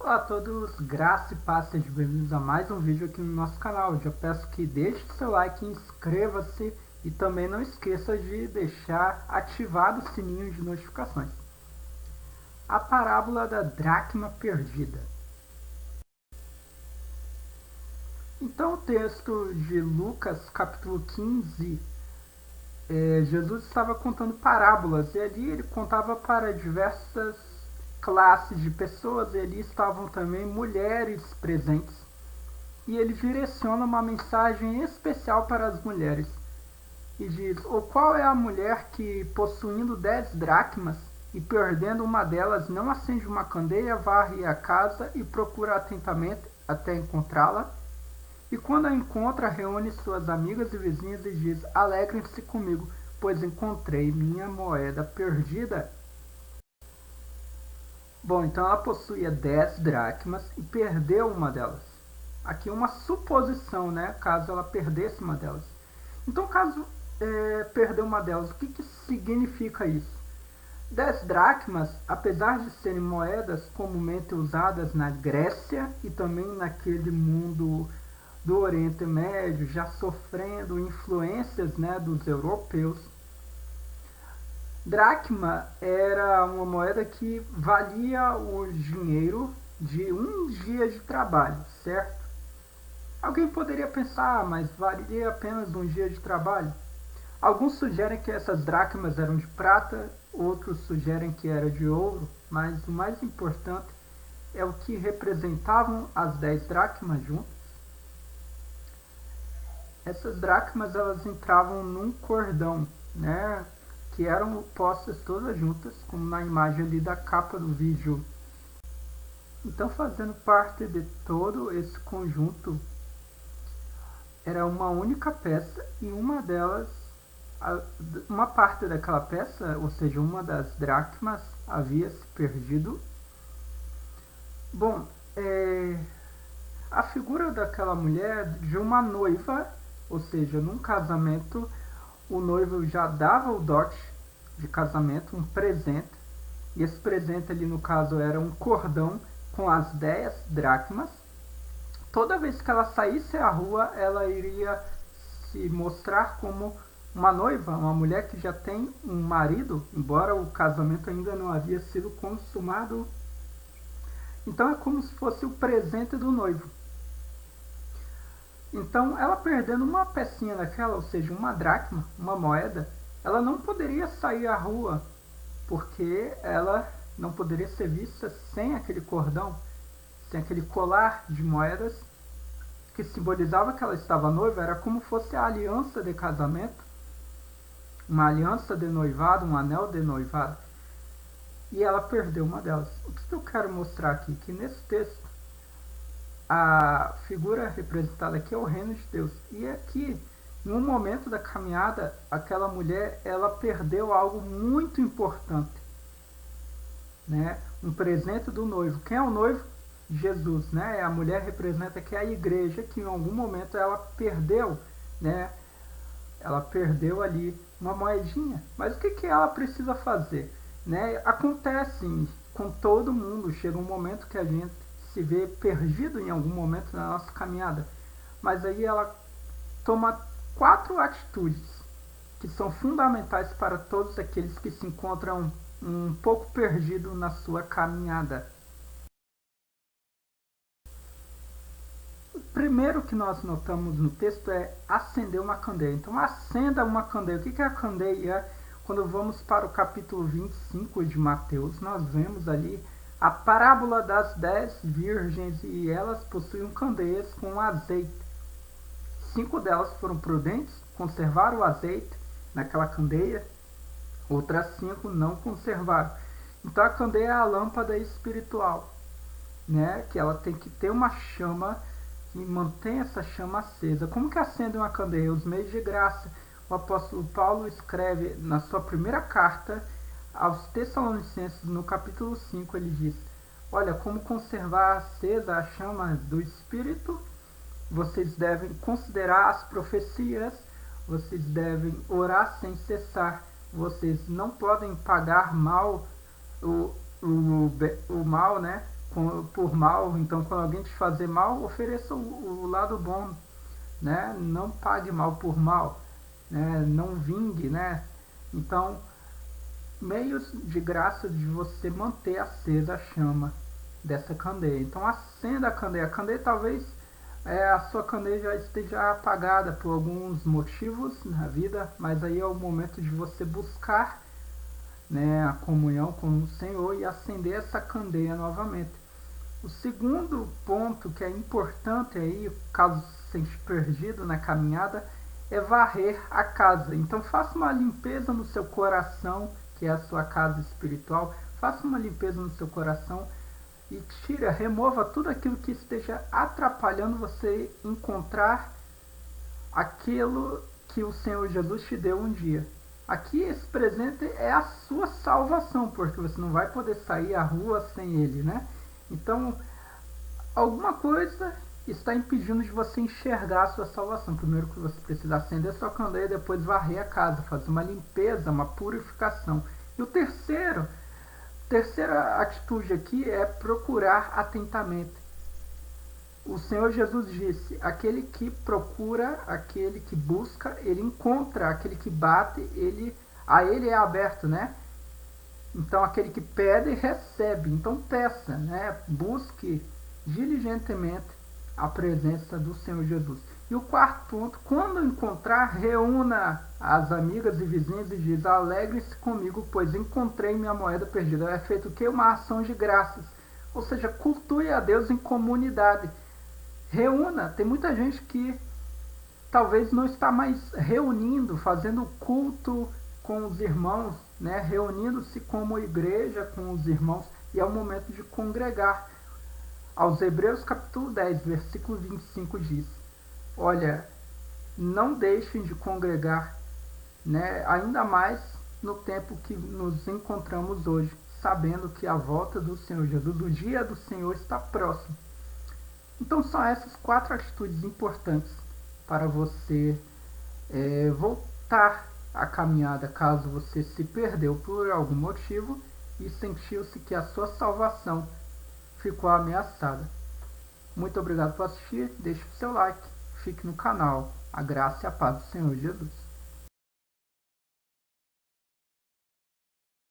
Olá a todos, graça e paz, sejam bem-vindos a mais um vídeo aqui no nosso canal. Já peço que deixe seu like, inscreva-se e também não esqueça de deixar ativado o sininho de notificações. A parábola da dracma perdida. Então o texto de Lucas capítulo 15, Jesus estava contando parábolas e ali ele contava para diversas classes de pessoas e ali estavam também mulheres presentes. E ele direciona uma mensagem especial para as mulheres. E diz: ou qual é a mulher que, possuindo 10 dracmas e perdendo uma delas, não acende uma candeia, varre a casa e procura atentamente até encontrá-la? E quando a encontra, reúne suas amigas e vizinhas e diz: alegrem-se comigo, pois encontrei minha moeda perdida. Bom, então ela possuía 10 dracmas e perdeu uma delas. Aqui uma suposição, né? Caso ela perdesse uma delas. Então, caso perdeu uma delas, o que significa isso? 10 dracmas, apesar de serem moedas comumente usadas na Grécia e também naquele mundo do Oriente Médio, já sofrendo influências, né, dos europeus, dracma era uma moeda que valia o dinheiro de um dia de trabalho, certo? Alguém poderia pensar, mas valia apenas um dia de trabalho? Alguns sugerem que essas dracmas eram de prata, outros sugerem que era de ouro, mas o mais importante é o que representavam as 10 dracmas juntas. Essas dracmas elas entravam num cordão, né, que eram postas todas juntas, como na imagem ali da capa do vídeo. Então, fazendo parte de todo esse conjunto, era uma única peça e uma delas, uma parte daquela peça, ou seja, uma das dracmas, havia se perdido. Bom, a figura daquela mulher de uma noiva, ou seja, num casamento, o noivo já dava o dote de casamento, um presente, e esse presente ali no caso era um cordão com as 10 dracmas. Toda vez que ela saísse à rua, ela iria se mostrar como uma noiva, uma mulher que já tem um marido, embora o casamento ainda não havia sido consumado. Então é como se fosse o presente do noivo. Então, ela perdendo uma pecinha daquela, ou seja, uma dracma, uma moeda, ela não poderia sair à rua, porque ela não poderia ser vista sem aquele cordão, sem aquele colar de moedas que simbolizava que ela estava noiva. Era como fosse a aliança de casamento, uma aliança de noivado, um anel de noivado. E ela perdeu uma delas. O que eu quero mostrar aqui? Que nesse texto, a figura representada aqui é o reino de Deus. E aqui, em um momento da caminhada, aquela mulher, ela perdeu algo muito importante, né? Um presente do noivo. Quem é o noivo? Jesus, né? A mulher representa aqui a igreja, que em algum momento ela perdeu, né? Ela perdeu ali uma moedinha. Mas o que ela precisa fazer? Né? Acontece com todo mundo. Chega um momento que a gente se vê perdido em algum momento na nossa caminhada. Mas aí ela toma 4 atitudes que são fundamentais para todos aqueles que se encontram um pouco perdido na sua caminhada. O primeiro que nós notamos no texto é acender uma candeia. Então, acenda uma candeia. O que é a candeia? Quando vamos para o capítulo 25 de Mateus, nós vemos ali a parábola das 10 virgens e elas possuíam candeias com azeite. 5 delas foram prudentes, conservaram o azeite naquela candeia, outras 5 não conservaram. Então a candeia é a lâmpada espiritual, né? Que ela tem que ter uma chama e mantém essa chama acesa. Como que acende uma candeia? Os meios de graça. O apóstolo Paulo escreve na sua primeira carta aos Tessalonicenses, no capítulo 5, ele diz: olha, como conservar acesa a chama do Espírito? Vocês devem considerar as profecias, vocês devem orar sem cessar, vocês não podem pagar mal o mal, né, por mal. Então, quando alguém te fazer mal, ofereça o lado bom, né? Não pague mal por mal, né? Não vingue, né? Então, meios de graça de você manter acesa a chama dessa candeia. Então, acenda a candeia. A candeia talvez a sua candeia já esteja apagada por alguns motivos na vida, mas aí é o momento de você buscar, né, a comunhão com o Senhor e acender essa candeia novamente. O segundo ponto que é importante aí, caso você esteja perdido na caminhada, é varrer a casa. Então faça uma limpeza no seu coração, que é a sua casa espiritual. Faça uma limpeza no seu coração e remova tudo aquilo que esteja atrapalhando você encontrar aquilo que o Senhor Jesus te deu um dia. Aqui esse presente é a sua salvação, porque você não vai poder sair à rua sem ele, né? Então, alguma coisa está impedindo de você enxergar a sua salvação. Primeiro que você precisa acender sua candeia, depois varrer a casa, fazer uma limpeza, uma purificação. E o terceira atitude aqui é procurar atentamente. O Senhor Jesus disse: aquele que procura, aquele que busca, ele encontra, aquele que bate, a ele é aberto, né? Então aquele que pede, recebe. Então peça, né? Busque diligentemente a presença do Senhor Jesus. E o quarto ponto, quando encontrar, reúna as amigas e vizinhos e diz: alegre-se comigo, pois encontrei minha moeda perdida. É feito o quê? Uma ação de graças. Ou seja, cultue a Deus em comunidade. Reúna. Tem muita gente que talvez não está mais reunindo, fazendo culto com os irmãos, né? Reunindo-se como igreja com os irmãos, e é o momento de congregar. Aos Hebreus capítulo 10, versículo 25 diz: olha, não deixem de congregar, né? Ainda mais no tempo que nos encontramos hoje, sabendo que a volta do Senhor Jesus, o dia do Senhor, está próximo. Então são essas 4 atitudes importantes para você voltar à caminhada, caso você se perdeu por algum motivo e sentiu-se que a sua salvação ficou ameaçada. Muito obrigado por assistir, deixe o seu like, fique no canal. A graça e a paz do Senhor Jesus.